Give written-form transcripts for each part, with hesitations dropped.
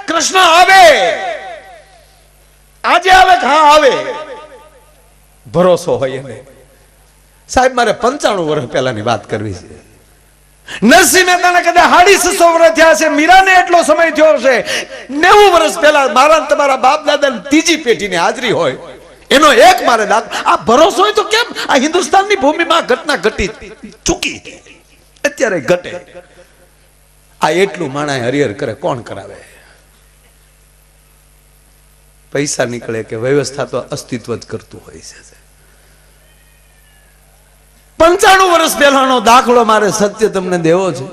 કૃષ્ણ આવે, આજે આવે કે હા આવે, ભરોસો હોય એને. સાહેબ મારે 95 વર્ષ પહેલાની વાત કરવી છે. નરસિંહ મહેતાને કદાચ 650 વર્ષ થયા છે, મીરાને એટલો સમય થયો છે. 90 વર્ષ પહેલા મારા તમારા બાપ દાદાની ત્રીજી પેઢીની હાજરી હોય, એનો એક મારે દાદ. આ ભરોસો હોય તો કેમ આ હિન્દુસ્તાનની ભૂમિમાં ઘટના ઘટી ચૂકી, અત્યારે ઘટે. આ એટલું માણા હરિહર કરે, કોણ કરાવે? પૈસા નીકળે કે વ્યવસ્થા તો અસ્તિત્વ જ કરતું હોય છે. 95 વર્ષ પહેલાનો દાખલો મારે સત્ય તમને દેવો છે.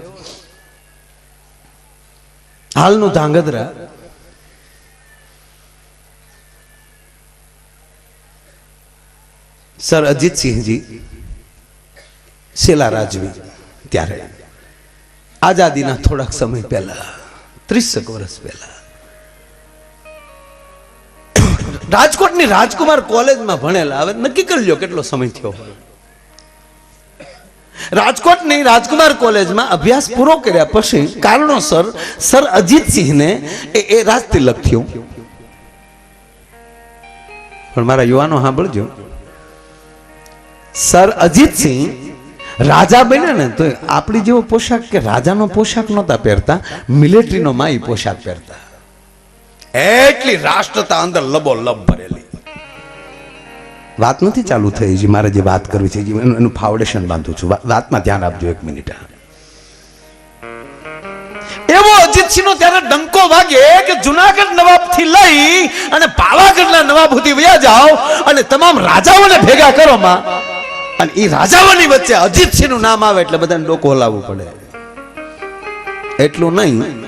હાલનું ધાંગધ્રા, સર અજીતસિંહજી શેલા રાજવી, ત્યારે આઝાદીના થોડાક સમય પહેલા, 30 વર્ષ પહેલા, રાજકોટની રાજકુમાર કોલેજમાં ભણેલા. હવે નક્કી કરી લો કેટલો સમય થયો. રાજકોટની રાજકુમાર કોલેજમાં અભ્યાસ પૂરો કર્યા પછી કારણોસર સર અજીતસિંહને એ રાજતિલક થયું. પણ મારા યુવાનો સાંભળજો, સર અજીતસિંહ રાજા બન્યા ને તો આપણી જેવો પોશાક કે રાજાનો પોશાક નહોતા પહેરતા, મિલિટરીનો માઈ પોશાક પહેરતા. એટલી રાષ્ટ્રતા અંદર લબો લબ ભરેલી. વાત નથી ચાલુ થઈ જી, મારે જે વાત કરવી છે એનું ફાઉન્ડેશન બાંધું છું. વાતમાં ધ્યાન આપજો, 1 મિનિટ. એવો અજીતસિંહનો ત્યારે ડંકો વાગે કે જુનાગઢ નવાબ થી લઈ અને પાવાગઢના નવાબ સુધી વયા જાઓ અને તમામ રાજાઓને ભેગા કરો માં, અને એ રાજાઓની વચ્ચે અજીતસિંહનું નામ આવે એટલે બધાને ડોકો હલાવવું પડે. એટલું નહીં,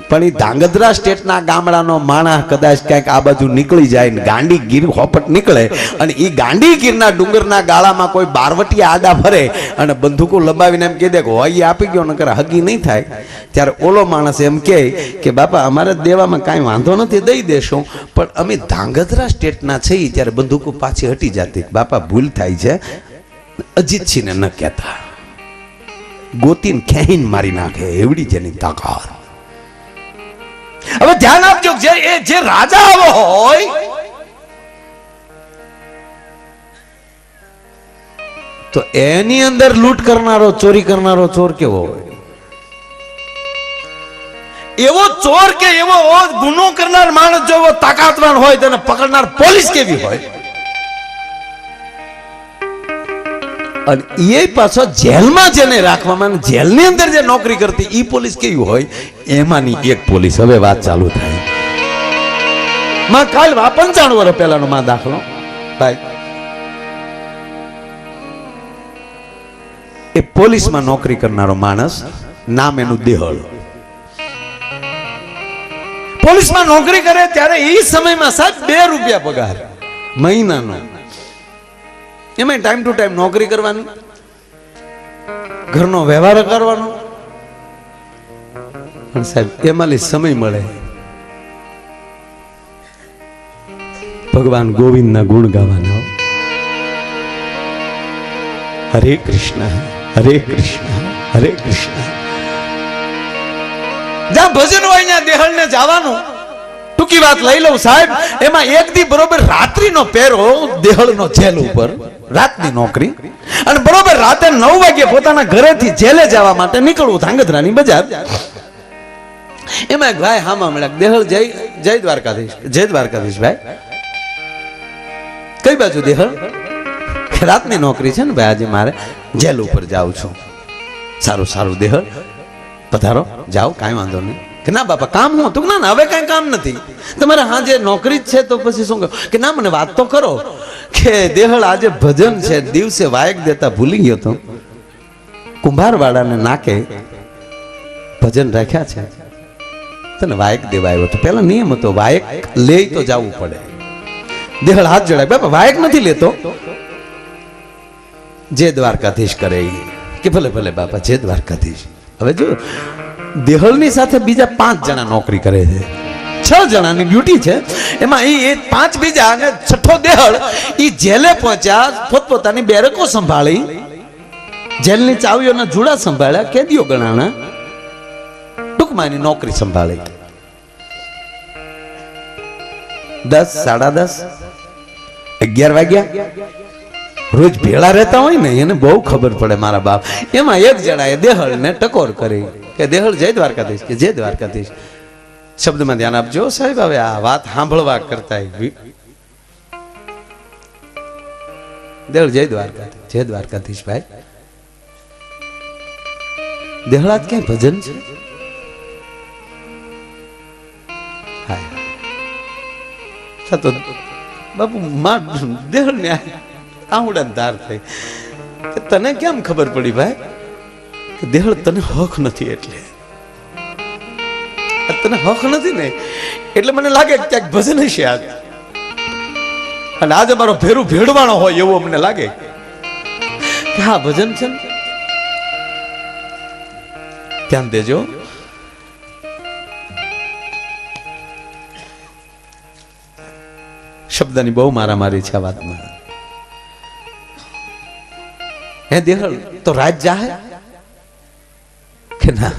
પણ એ ધાંગધ્રા સ્ટેટના ગામડાનો માણસ કદાચ ક્યાંક આ બાજુ નીકળી જાય ને ગાંડી ગીર હોપટ નીકળે, અને એ ગાંડી ગીરના ડુંગરના ગાળામાં કોઈ બારવટી આડા ફરે અને બંદૂકો લંબાવીને એમ કહી દે કે હોય આપી ગયો, નકર હગી નહીં થાય, ત્યારે ઓલો માણસ એમ કહે કે બાપા અમારે દેવામાં કાંઈ વાંધો નથી, દઈ દેશું, પણ અમે ધાંગધ્રા સ્ટેટના છીએ. ત્યારે બંદૂકો પાછી હટી જતી. બાપા ભૂલ થાય છે, અજીતસિંહને ન કહેતા, ગોતીને ખેહીને મારી નાખે એવડી જેની તાકાત. હવે ધ્યાન આપજો, જે રાજા આવો હોય તો એની અંદર લૂંટ કરનારો, ચોરી કરનારો ચોર કેવો હોય? એવો ચોર કે એવો ગુનો કરનાર માણસ જો તાકાતવાન હોય તેને પકડનાર પોલીસ કેવી હોય? અને એ પાછો જેલમાં જેને રાખવામાં, જેલની અંદર જે નોકરી કરતી એ પોલીસ કેવી હોય? એમાંની એક પોલીસ. હવે વાત ચાલુ થાય. માં કાલ 95 વર્ષ પહેલાનો માં દાખલો ભાઈ, એ પોલીસમાં નોકરી કરનારો માણસ, નામ એનું દેહળ. પોલીસમાં નોકરી કરે ત્યારે એ સમયમાં સાહેબ 2 રૂપિયા પગાર મહિનાનો. એમાં ટાઈમ ટુ ટાઈમ નોકરી કરવાની, ઘરનો વ્યવહાર કરવાનો, પણ સાહેબ એમાં સમય મળે ભગવાન ગોવિંદના ગુણ ગાવાના. હરે કૃષ્ણ હરે કૃષ્ણ હરે કૃષ્ણ. જ્યાં ભજન હોય ત્યાં દેહળને જવાનું. ટૂંકી વાત લઈ લઉં સાહેબ, એમાં એક દી બરોબર રાત્રિનો પહેરો દેહળનો જેલ ઉપર, રાતની નોકરી, અને બરોબર રાતે 9 વાગે પોતાના ઘરેથી જેલે જવા માટે નીકળવું ધાંગધ્રાની બજાર. એમાં એક ભાઈ હામા મળ્યા, દેહળ જય દ્વારકાધીશ. જય દ્વારકાધીશ ભાઈ, કઈ બાજુ દેહળ? રાતની નોકરી છે ને ભાઈ, આજે મારે જેલ ઉપર જાઉં છું. સારું સારું દેહળ, પધારો, જાઓ, કાંઈ વાંધો નહીં. કે ના બાપા કામ હું તું? ના હવે કઈ કામ નથી, તમારે હા જે નોકરી જ છે. તો પછી શું કહ્યું કે ના મને વાત તો કરો કે દેહળ આજે ભજન છે, દિવસે વાયક દેતા ભૂલી ગયો તો કુંભારવાળાને નાકે ભજન રાખ્યા છે, તને વાયક દેવા આવ્યો તો. પેલા નિયમ હતો વાયક લે તો જવું પડે. દેહળ હાથ જોડાય, બાપા વાયક નથી લેતો, જય દ્વારકાધીશ કરે કે ભલે ભલે બાપા જય દ્વારકાધીશ. હવે જો દેહળની સાથે બીજા 5 જણા નોકરી કરે છે, 6 જણાની ડ્યુટી છે, એમાં એ 5 બીજા અને 6ઠો દેહળ એ જેલે પહોંચ્યા, પોતપોતાની બેરકો સંભાળી, જેલની ચાવીઓના જુડા સંભાળ્યા, કેદીઓ ગણાણા. ટૂંકમાં એની નોકરી સંભાળી. 10, 10:30, 11 વાગ્યા રોજ ભેળા રહેતા હોય ને એને બહુ ખબર પડે મારા બાપ. એમાં એક જણાએ દેહળ ને ટકોર કરી કે દેહળ જય દ્વારકાધીશ, કે જય દ્વારકાધીશ. શબ્દમાં ધ્યાન આપજો સાહેબ. હવે આ વાત સાંભળવા કરતા દેહળ જય દ્વારકાધીશ, જય દ્વારકાધીશ ભાઈ. દેહળાત ક્યાંય ભજન છે? હા તો બાપુ માં દેહળ ને આહુડા ધાર થઈ કે તને કેમ ખબર પડી ભાઈ કે દેહળ તને હક નથી, એટલે તને હક નથી ને એટલે મને લાગે ક્યાંક ભજન હશે આજ, અને આજે મારો ભેરું ભેડવાનો હોય એવો મને લાગે કે હા ભજન છે. ધ્યાન દેજો. શબ્દની બહુ મારામારી છે આ વાતમાં. હે દેહળ તો રાત જાહે કે ના?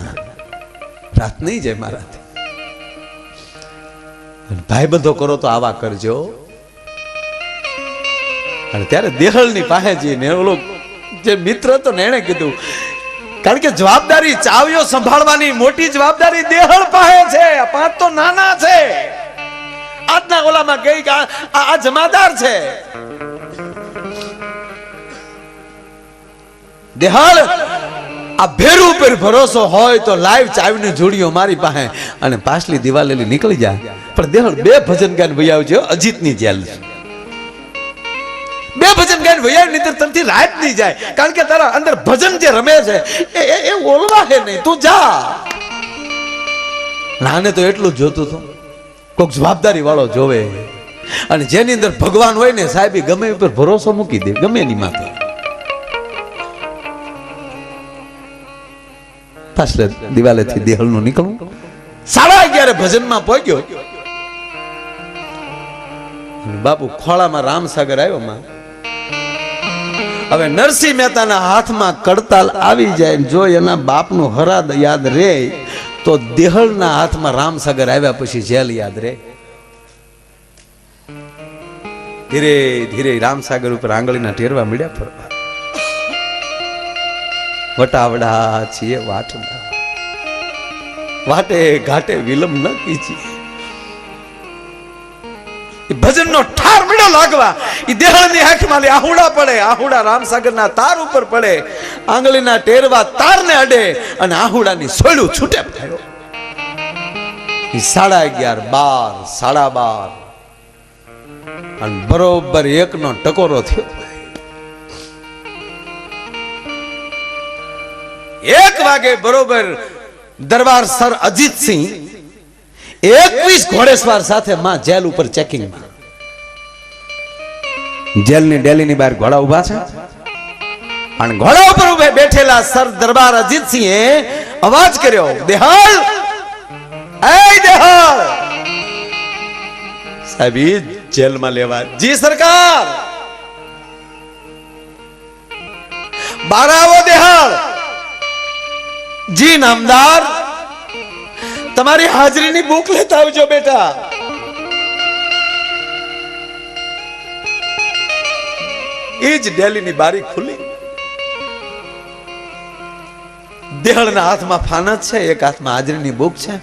રાત નહીં જાય મારાથી. ભાઈ બંધો કરો તો આવા કરજો. અને ત્યારે દેહળની પાસે જઈને ઓલો જે મિત્ર હતો ને એને કીધું, કારણ કે જવાબદારી ચાવીઓ સંભાળવાની મોટી જવાબદારી દેહળ પાસે છે, પાંચ તો નાના છે. આજના ઓલામાં ગઈ આ જમાદાર છે. દેહળ આ ભેરું ઉપર ભરોસો હોય તો લાઈવ ચાવીને જોડીઓ મારી પાસે અને પાછલી દિવાલેલી નીકળી જાય. પણ દેહળ બે ભજન ગાન વૈયા આવજો. અજીતની જેલ બે ભજન ગાન વૈયા નહીં તો તનથી રાત નહીં જાય, કારણ કે તારા અંદર ભજન જે રમે છે એ ઓલવા હે નહીં. તું જા. નાને તો એટલું જ જોતું હતું, કોઈક જવાબદારી વાળો જોવે, અને જેની અંદર ભગવાન હોય ને સાહેબ ગમે ઉપર ભરોસો મૂકી દે, ગમે એની માથે. પાછળ દિવાલેથી દેહળનું નીકળવું. 11:30 ભજનમાં પહોંચ્યો. બાપુ ખોળામાં રામસાગર આવ્યો માં. હવે નરસિંહ મહેતાના હાથમાં કડતાલ આવી જાય, જો એના બાપનું હરાદ યાદ રે તો દેહળના હાથમાં રામસાગર આવ્યા પછી જેલ યાદ રે. ધીરે ધીરે રામસાગર ઉપર આંગળીના ટેરવા મળ્યા ફરવા. વટાવડા છીએ વાટના, વાટે ઘાટે વિલંબ ન કીજીએ. ભજનનો ઠાર મળ્યો લાગવા. ઈ દેહળની આંખમાં આહુડા પડે, આહુડા રામસાગરના તાર ઉપર પડે, આંગળીના ટેરવા તારને અડે અને આહુડાની સોયલું છૂટે થયો. 11:30, 12, 12 અને બરોબર 1નો ટકોરો થયો. 1 વાગે બરોબર દરબાર સર અજીતસિંહ 21 ઘોડેસવાર સાથે માં જેલ ઉપર ચેકિંગ. જેલની ડેલીની બહાર ઘોડા ઉભા છે અને ઘોડા ઉપર ઉભે બેઠેલા સર દરબાર અજીતસિંહે અવાજ કર્યો, દેહળ, એ દેહળ સાહેબ જેલમાં લેવા. જી સરકાર. બાર આવો દેહળ. જી નામદાર, તમારી હાજરીની બુક લેતા આવજો બેટા. એ જ ડેલીની બારી ખુલી. દેહળના હાથમાં ફાનસ છે, એક હાથમાં હાજરીની બુક છે.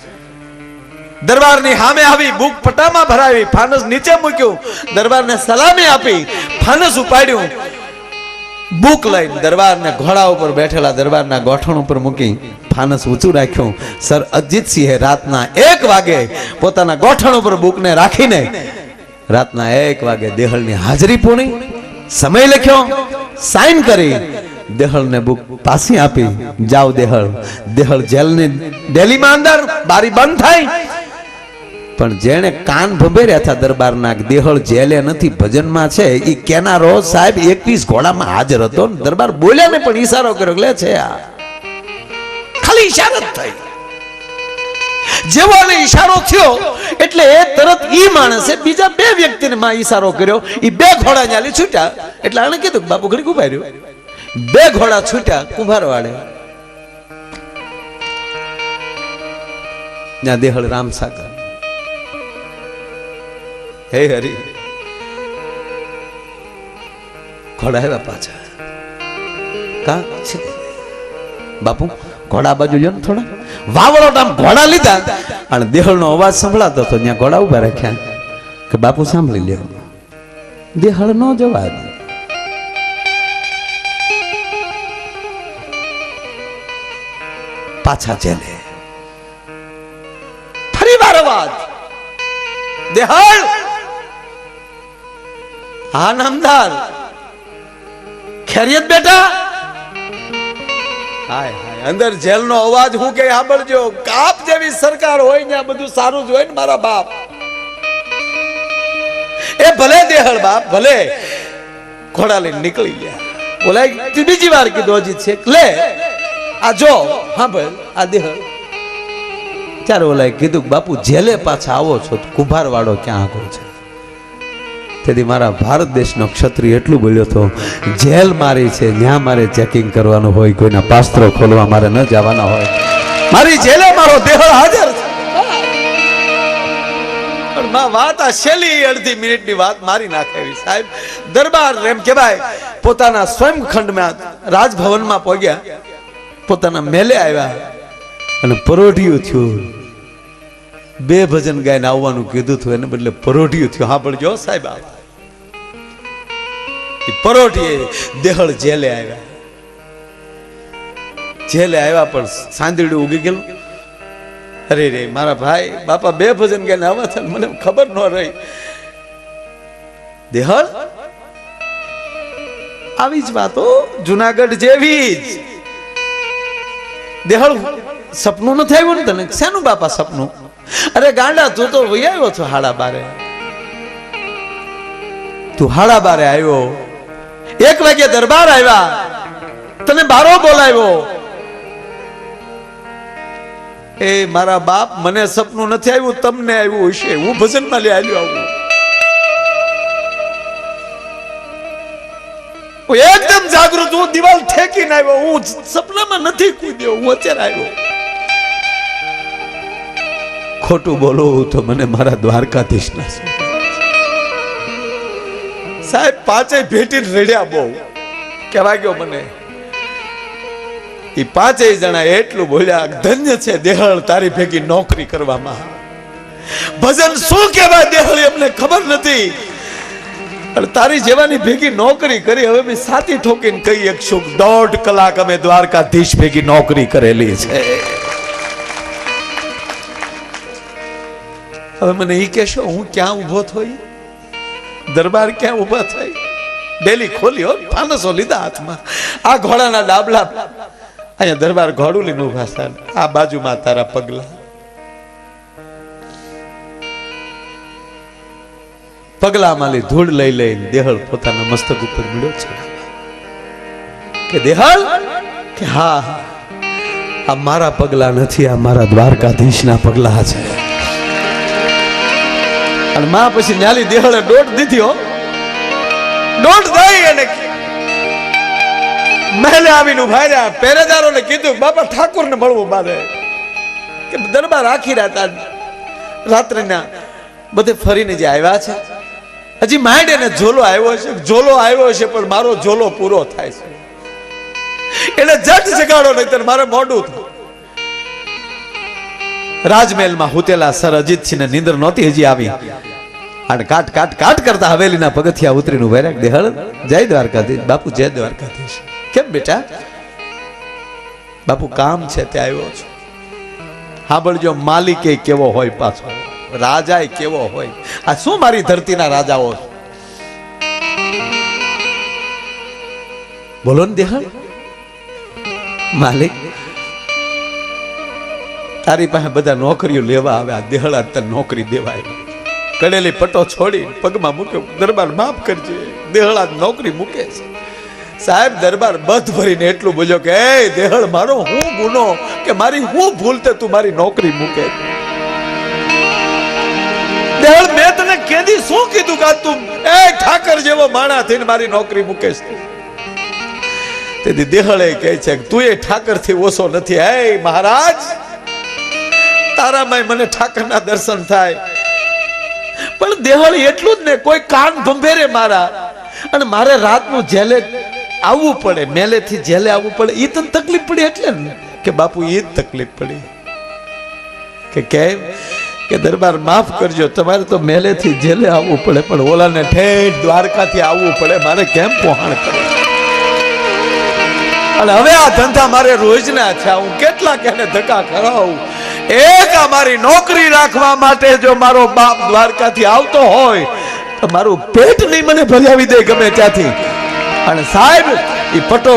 દરબારની સામે આવી, બુક પટામાં ભરાવી, ફાનસ નીચે મૂક્યું, દરબારને સલામી આપી, ફાનસ ઉપાડ્યું, બુક લઈને દરબારને ઘોડા ઉપર બેઠેલા દરબારના ગોઠણ ઉપર મૂકી ફાનસ ઊંચું રાખ્યું. સર અજીતસિંહે રાતના 1 વાગે પોતાના ગોઠણ ઉપર બુકને રાખીને રાતના 1 વાગે દેહળની હાજરી પૂરી, સમય લખ્યો, સાઈન કરી દેહળને બુક પાછી આપી. જાઓ દેહળ. દેહળ જેલની ડેલીમાં અંદર, બારી બંધ થાય. પણ જેણે કાન ભંભેર્યા હતા દરબારના, દેહળ જેલે નથી ભજનમાં છે, ઈ કેનારો સાહેબ 21 ઘોડામાં હાજર હતો. દરબાર બોલ્યા ને પણ ઈશારો કર્યો, લે છે આ ખાલી ઈશારો જ થઈ. જેવો એને ઈશારો થયો એટલે એ તરત ઈ માણસે બીજા 2 વ્યક્તિને માં ઈશારો કર્યો. ઈ 2 ઘોડા ન્યાલી છૂટ્યા. એટલે આને કીધું બાપુ ઘડી ઉભા રહ્યો. 2 ઘોડા છૂટ્યા કુંભાર વાળે. ત્યાં દેહળ રામસાગર. હે હરી ઘોડા આવ્યા પાછા. કા છે બાપુ ઘોડા બાજુ લ્યો ને થોડા. વાવળોટ આમ ઘોડા લીધા અને દેહળનો અવાજ સંભળાતો હતો. ત્યાં ઘોડા ઉભા રાખ્યા કે બાપુ સાંભળી લ્યો. દેહળ નો જવા દે. પાછા જેલે ફરી વાર અવાજ. દેહળ હા નામદાર ખેરિયત બેટા. હાય હાય અંદર જેલનો અવાજ હું કે સાંભળજો. કાપ જેવી સરકાર હોય ને બધું સારું જ હોય ને મારા બાપ. એ ભલે દેહળ બાપ ભલે ઘોડા લઈને નીકળી ગયા. બોલાય બીજી વાર કીધું અજીત છે લે આ જો હા ભાઈ આ દેહળ. ત્યારે ઓલાએ કીધું બાપુ જેલે પાછા આવો છો તો કુંભાર વાળો ક્યાં આગળ છે. તેથી મારા ભારત દેશનો ક્ષત્રિય એટલું બોલ્યો હતો જેલ મારી છે જ્યાં મારે ચેકિંગ કરવાનું હોય, કોઈના પાસ્ત્રો ખોલવા મારે ન જવાના હોય, મારી જેલે મારો દેહળ હાજર છે. પણ માં વાત આ છેલ્લી અડધી મિનિટની વાત મારી નાખે એવી. સાહેબ દરબાર એમ કહેવાય પોતાના સ્વયંખંડમાં રાજભવનમાં પહોંચ્યા, પોતાના મેલે આવ્યા અને પરોઢિયું થયું. બે ભજન ગાઈને આવવાનું કીધું હતું એને બદલે પરોઢિયું થયું. હા પણ જો સાહેબ પરોઢીએ દેહળ જેલે આવ્યા. જેલે આવ્યા પણ સાંદરડું ઉગી ગયેલું. અરે રે મારા ભાઈ બાપા બે ભજન ગાઈને આવવા થાય મને ખબર ન રહી. દેહળ આવી જ વાતો જુનાગઢ જેવી જ. દેહળ સપનું નથી આવ્યું ને તને? શેનું બાપા સપનું? અરે ગાંડા તું તો વહી આવ્યો છો 12:30. તું 12:30 આવ્યો. 1 વાગે દરબાર આવ્યા, તને બારો બોલાવ્યો. એ મારા બાપ મને સપનું નથી આવ્યું, તમને આવ્યું હશે. હું ભજનમાં લઈ આવ્યો આવું. હું એકદમ જાગૃત, હું દિવાલ ઠેકીને આવ્યો. હું સપનામાં નથી કૂદ્યો, હું અત્યારે આવ્યો. ખોટું બોલું તો મને મારા દ્વારકાધીશ ના સાહેબ પાંચેય ભેટીને રડ્યા. બહુ કહેવા ગયો મને. એ પાંચેય જણા એટલું બોલ્યા ધન્ય છે દેહળ તારી ભેગી નોકરી કરવામાં. ભજન શું કહેવાય દેહળ એમને ખબર નથી. અને તારી જેવાની ભેગી નોકરી કરી. હવે મેં સાથી ઠોકીને કહી એકશું 1.5 કલાક અમે દ્વારકાધીશ ભેગી નોકરી કરેલી છે. હવે મને એ કહેશો હું ક્યાં ઉભો થઈ? દરબાર ક્યાં ઉભા થઈ? ડેલી ખોલ્યો, ફાનસો લીધા હાથમાં. આ ઘોડાના ડાબલા અહીંયા દરબાર ઘોડું લઈને ઉભા છે. આ બાજુમાં તારા પગલા. પગલામાં લઈ ધૂળ લઈ લઈને દેહળ પોતાના મસ્તક ઉપર મળ્યો છે. કે દેહળ કે હા આ મારા પગલા નથી, આ મારા દ્વારકાધીશના પગલા છે. અને માં પછી ન્યાલી દેહળે દોઢ દીધી હો. દોઢ દઈ અને મહેલે આવીને ઉભા રહ્યા. પહેરેદારોને કીધું બાપા ઠાકોરને મળવું મારે. કે દરબાર આખી રાત્રિના બધે ફરીને જે આવ્યા છે હજી માંડ એને ઝોલો આવ્યો છે. ઝોલો આવ્યો છે પણ મારો ઝોલો પૂરો થાય છે. એને જટ જગાડો નહીતર મારે મોડું થાય. રાજમહેલમાં હુતેલા સર અજીતસિંહને નીંદર નહોતી હજી આવી. અને કાટ કાટ કાટ કરતા હવેલીના પગથિયા ઉતરીને ઉભા રહ્યા. દેહળ જય દ્વારકાધીશ. બાપુ જય દ્વારકાધીશ. કેમ બેટા? બાપુ કામ છે ત્યાં આવ્યો છું. સાંભળજો માલિકે કેવો હોય, પાછો રાજાએ કેવો હોય. આ શું મારી ધરતીના રાજાઓ? બોલો ને દેહળ. માલિક તારી પાસે બધા નોકરીઓ લેવા આવે. આ દેહળ તને નોકરી દેવાય. કડેલી પટો છોડી પગમાં મૂક્યો. દરબાર માફ કરજે. દેહળ આ નોકરી મૂકે છે. સાહેબ દરબાર બધ ભરીને એટલું બોલ્યો કે એ દેહળ મારો હું ગુનો કે મારી હું ભૂલ તે તું મારી નોકરી મૂકે? દેહળ મેં તને કેદી શું કીધું કે તું એ ઠાકર જેવો માણા થઈને મારી નોકરી મૂકે છે? તેથી દેહળે કહે છે કે તું એ ઠાકર થી ઓછો નથી. હે મહારાજ તારામાં મને ઠાકરના દર્શન થાય, પણ દેહળ એટલું જ ને, કોઈ કાન ભંભેરે મારા, અને મારે રાતનું જેલે આવવું પડે, મેલેથી જેલે આવવું પડે. એ તને તકલીફ પડી એટલે ને કે બાપુ એ જ તકલીફ પડી કે કેમ કે દરબાર માફ કરજો, તમારે તો મેલેથી જેલે આવવું પડે, પણ ઓલાને ઠેઠ દ્વારકાથી આવવું પડે, મારે કેમ પહોંચ કરે. અને હવે આ ધંધા મારે રોજના છે, હું કેટલા કેને ધક્કા કરાવું. એક અમારી નોકરી રાખવા માટે જો મારો બાપ દ્વારકાથી આવતો હોય તો મારું પેટ નહીં મને ભરાવી દે ગમે ત્યાંથી. અને સાહેબ એ પટો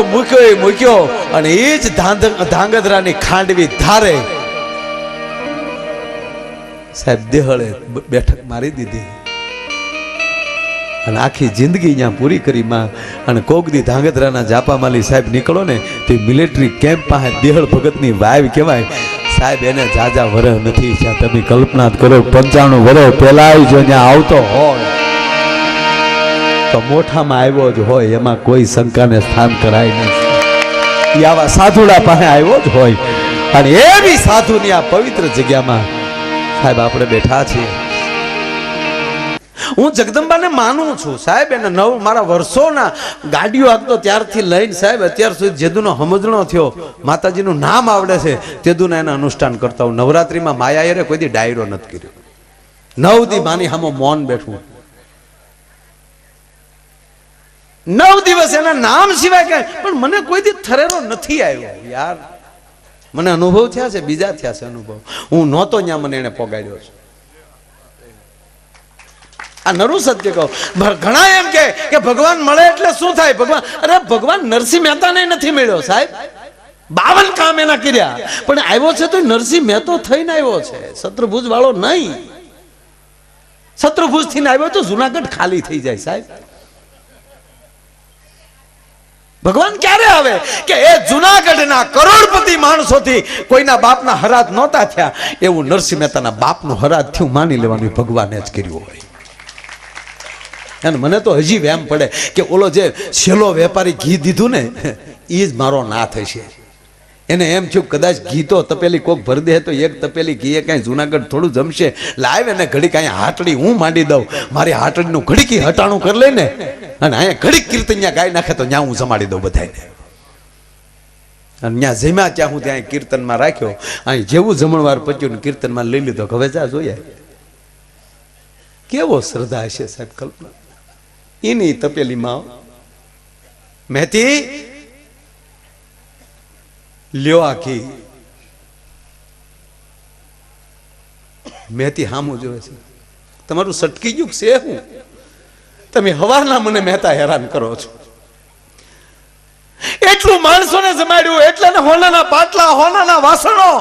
મૂક્યો અને એ જ ધાંગધ્રાની ખાંડવી ધારે સાહેબ દેહળે બેઠક મારી દીધી અને આખી જિંદગી અહીંયા પૂરી કરી માં. અને કોકદી ધાંગધ્રાના જાપામાલી સાહેબ નીકળો ને તો મિલિટરી કેમ્પ પાસે દેહળ ભગતની વાવ કહેવાય સાહેબ, એને જાજા વરહ નથી. તમે કલ્પના કરો 95 વર્ષ પહેલા જો ત્યાં આવતો હોય તો મોઠામાં આવ્યો જ હોય, એમાં કોઈ શંકાને સ્થાન કરાય નહીં. આવા સાધુડા પાસે આવ્યો જ હોય, અને એવી સાધુની આ પવિત્ર જગ્યામાં સાહેબ આપણે બેઠા છીએ. હું જગદંબાને માનું છું સાહેબ, એને મારા વર્ષોના ગાડીઓ આગતો ત્યારથી લઈને સાહેબ અત્યાર સુધી જેદુનો સમજણો થયો, માતાજીનું નામ આવડે છે તેદુના એને અનુષ્ઠાન કરતા હું. નવરાત્રીમાં માયાએ કોઈ દી ડાયરો નથી કર્યો, 9 દી માની સામે મૌન બેઠું, 9 દિવસ એના નામ સિવાય કઈ, પણ મને કોઈ દી થરેરો નથી આવ્યો યાર. મને અનુભવ થયા છે, બીજા થયા છે અનુભવ, હું નહોતો ત્યાં મને એને પોગાડ્યો છે. આ નરું સત્ય કહું. ઘણા એમ કે ભગવાન મળે એટલે શું થાય? ભગવાન, અરે ભગવાન નરસિંહ મહેતાને નથી મળ્યો સાહેબ, 52 કામ એના કર્યા, પણ આવ્યો છે તો નરસિંહ મહેતો થઈને આવ્યો છે, શત્રુભુજ વાળો નહીં. શત્રુભુજ થઈને આવ્યો તો જુનાગઢ ખાલી થઈ જાય સાહેબ. ભગવાન ક્યારે આવે કે એ જુનાગઢના કરોડપતિ માણસોથી કોઈના બાપના હરાજ નહોતા થયા, એવું નરસિંહ મહેતાના બાપનું હરાજ થયું માની લેવાનું ભગવાને જ કર્યું હોય. અને મને તો હજી વેમ પડે કે ઓલો જે છેલ્લો વેપારી ઘી દીધું ને એ જ મારો ના થશે. એને એમ થયું કદાચ ઘી તો તપેલી કોક ભરી દે તો એક તપેલી ઘી કાંઈ જુનાગઢ થોડું જમશે, લાવ એને ઘડી કાંઈ હાટડી હું માંડી દઉં, મારી હાટડીનું ઘડીકી હટાણું કરી લઈને અને અહીંયા ઘડીક કીર્તન ગાઈ નાખે તો ત્યાં હું જમાડી દઉં બધાને. અને ત્યાં જમ્યા ત્યાં હું ત્યાં કીર્તનમાં રાખ્યો, અહીં જેવું જમણવાર પચ્યું ને કીર્તનમાં લઈ લીધો. હવે જા જોઈએ કેવો શ્રદ્ધા હશે સાહેબ, કલ્પના. એની તપેલીમાં મહેતી લ્યો આ ઘી. મહેતી હામું જોવે છે, તમારું સટકી ગયું છે હું? તમે હવારના મને મહેતા હેરાન કરો છો. એટલું માણસોને જમાડ્યું, એટલે હોનાના પાટલા, હોનાના વાસણો,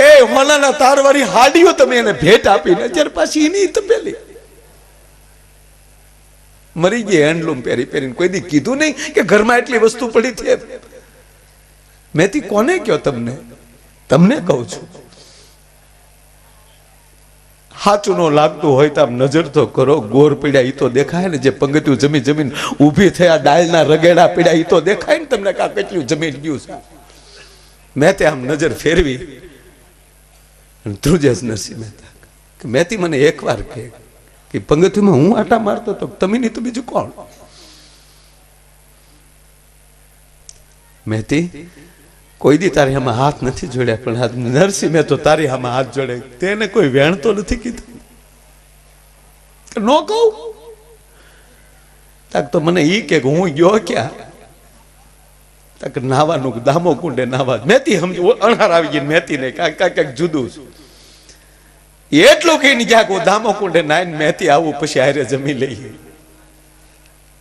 એ હોનાના તારવાળી હાડીઓ તમે એને ભેટ આપીને અત્યારે પાછી એની તપેલી મરી ગઈ. હેન્ડલૂમ પહેરી પહેરીને કોઈ દી કીધું નહીં કે ઘરમાં એટલી વસ્તુ પડી છે. મેથી કોને કયો? તમને કહું છું. સાચું ન લાગતું હોય તો આમ નજર તો કરો. ગોર પીડ્યા એ તો દેખાય ને, જે પંગતિયું જમીન જમીન ઊભી થયા, ડાળના રગેડા પીડ્યા એ તો દેખાય ને તમને, કા કેટલું જમીન ગયું છે. મેં તે આમ નજર ફેરવી ધ્રુજેશ નરસિંહ મહેતા કે મેથી મને એકવાર કે પંગતિયુંમાં હું આટા મારતો તો તમે નહીં તો બીજું કોણ? મેથી કોઈ દી તારી આમાં હાથ નથી જોડ્યા, પણ નરસિંહ મહેતો તારી આમાં હાથ જોડે. તેને કોઈ વેણ તો નથી કીધું નો કહું તાક તો મને ઈ કે હું ગયો ક્યાં? તાક નાવાનું દામો કુંડે નાવા. મેથી સમજો અણહાર આવી ગઈ મેથી ને કાંઈક જુદું છે. એટલું કહીને ક્યાંક હું દામો કુંડે નાઈને મેથી આવું પછી હારે જમી લઈએ.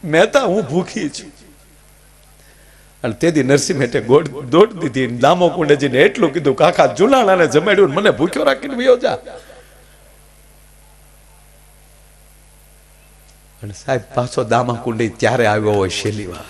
મહેતા હું ભૂખી છું. અને તેથી નરસિંહ મહેતે દોડ દીધી, દામો કુંડે જઈને એટલું કીધું કાકા જુલાણાને જમાડ્યું, મને ભૂખ્યો રાખીને વયો જા. અને સાહેબ પાછો દામા કુંડે ત્યારે આવ્યો હોય છેલ્લી વાર.